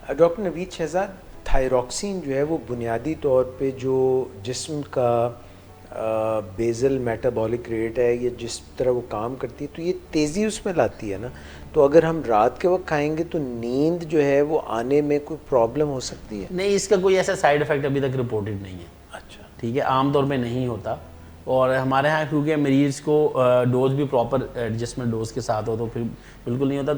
Doctor Naveed Shahzad, thyroxine जो है वो बुनियादी तौर पे जो जिस्म का बेजल मेटाबॉलिक रेट है, या जिस तरह वो काम करती है, तो ये तेज़ी उसमें लाती है ना। तो अगर हम रात के वक्त खाएंगे तो नींद जो है वो आने में कोई प्रॉब्लम हो सकती है? नहीं, इसका कोई ऐसा साइड इफ़ेक्ट अभी तक रिपोर्टेड नहीं है। अच्छा, ठीक है, आमतौर पे नहीं होता। और हमारे यहाँ क्योंकि मरीज़ को डोज भी प्रॉपर एडजस्टमेंट डोज के साथ हो तो फिर बिल्कुल नहीं होता।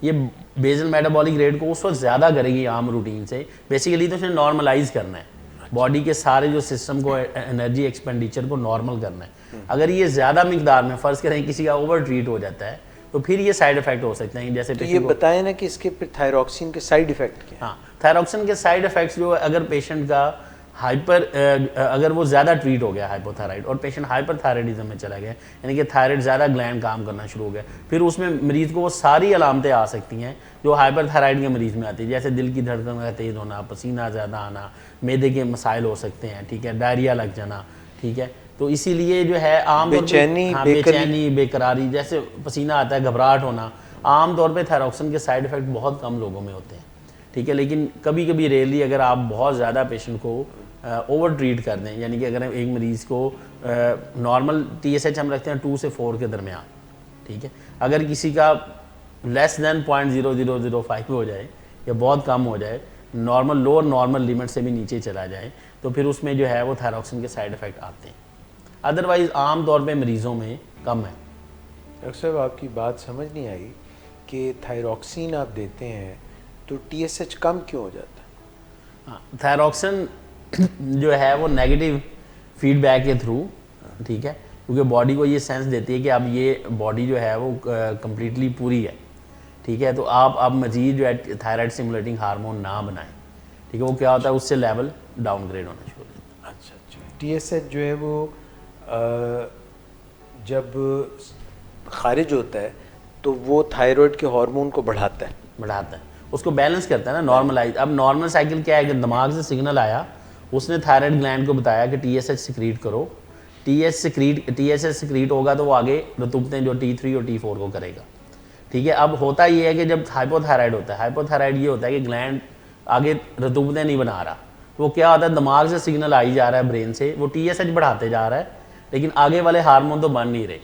ये बेजल मेटाबॉलिक रेट को उस वक्त ज़्यादा करेगी आम रूटीन से। बेसिकली तो उसने नॉर्मलाइज करना है, बॉडी के सारे जो सिस्टम को एनर्जी एक्सपेंडिचर को नॉर्मल करना है। अगर ये ज़्यादा मिकदार में फ़र्ज़ करें किसी का ओवर ट्रीट हो जाता है तो फिर ये साइड इफ़ेक्ट हो सकते हैं। जैसे तो ये बताएं ना कि इसके फिर थायरॉक्सिन के साइड इफ़ेक्ट क्या है? हाँ, थायरॉक्सिन के साइड इफ़ेक्ट्स जो अगर पेशेंट का अगर वो ज़्यादा ट्रीट हो गया हाइपोथायराइड और पेशेंट हाइपरथायराइडिज्म में चला गया, यानी कि थायराइड ज़्यादा ग्लैंड काम करना शुरू हो गया, फिर उसमें मरीज़ को वो सारी अलामतें आ सकती हैं जो हाइपरथायराइड के मरीज़ में आती है। जैसे दिल की धड़कन का तेज़ होना, पसीना ज़्यादा आना, मैदे के मसाइल हो सकते हैं, ठीक है, डायरिया लग जाना, ठीक है। तो इसीलिए जो है आम बेचैनी, बेकरारी, जैसे पसीना आता है, घबराहट होना, आम तौर पे थायरॉक्सिन के साइड इफ़ेक्ट बहुत कम लोगों में होते हैं, ठीक है। लेकिन कभी कभी रेयरली अगर आप बहुत ज़्यादा पेशेंट को ओवर ट्रीट कर दें, यानी कि अगर एक मरीज़ को नॉर्मल TSH हम रखते हैं 2 से 4 के दरमियान, ठीक है, अगर किसी का लेस दैन 0.0005 हो जाए या बहुत कम हो जाए, नॉर्मल लोअर नॉर्मल लिमिट से भी नीचे चला जाए, तो फिर उसमें जो है वो थायरॉक्सिन के साइड इफ़ेक्ट आते हैं। अदरवाइज़ आम तौर पे मरीज़ों में कम है। डॉक्टर साहब, आपकी बात समझ नहीं आई कि थायरॉक्सिन आप देते हैं तो TSH कम क्यों हो जाता है? हाँ, थायरॉक्सिन जो है वो नेगेटिव फीडबैक के थ्रू, ठीक है, क्योंकि बॉडी को ये सेंस देती है कि अब ये बॉडी जो है वो कम्प्लीटली पूरी है, ठीक है, तो आप अब मजीद जो है थायराइड स्टिमुलेटिंग हार्मोन ना बनाएं, ठीक है। वो क्या होता है, उससे लेवल डाउनग्रेड होना शुरू हो जाता है। अच्छा, TSH जो है वो जब खारिज होता है तो वो थायराइड के हार्मोन को बढ़ाता है, उसको बैलेंस करता है ना, नॉर्मलाइज। अब नॉर्मल साइकिल क्या है कि दिमाग से सिग्नल आया, उसने थायराइड ग्लैंड को बताया कि TSH सिक्रीट करो, TSH सिक्रीट होगा तो वो आगे रतूबतें जो T3 और T4 को करेगा, ठीक है। अब होता ये है कि जब हाइपोथायराइड होता है, हाइपोथायराइड ये होता है कि ग्लैंड आगे रतूबतें नहीं बना रहा, तो वो क्या होता है, दिमाग से सिग्नल आई जा रहा है ब्रेन से, वो TSH बढ़ाते जा रहा है, लेकिन आगे वाले हार्मोन तो बन नहीं रहे,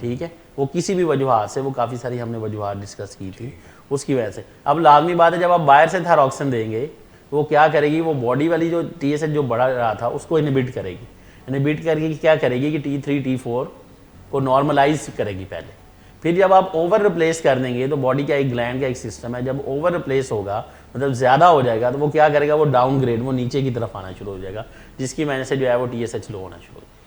ठीक है। वो किसी भी वजूहात से, वो काफ़ी सारी हमने वजूहात डिस्कस की थी, उसकी वजह से। अब लाजमी बात है, जब आप बाहर से थायरॉक्सिन देंगे तो वो क्या करेगी, वो बॉडी वाली जो TSH जो बढ़ा रहा था उसको इनहिबिट करेगी। इनहिबिट करके क्या करेगी कि T3 T4 को नॉर्मलाइज करेगी पहले। फिर जब आप ओवर रिप्लेस कर देंगे, तो बॉडी का एक ग्लैंड का एक सिस्टम है, जब ओवर रिप्लेस होगा मतलब ज़्यादा हो जाएगा, तो वो क्या करेगा, वो डाउनग्रेड, वो नीचे की तरफ आना शुरू हो जाएगा, जिसकी वजह से जो है वो TSH लो होना शुरू हो जाएगा।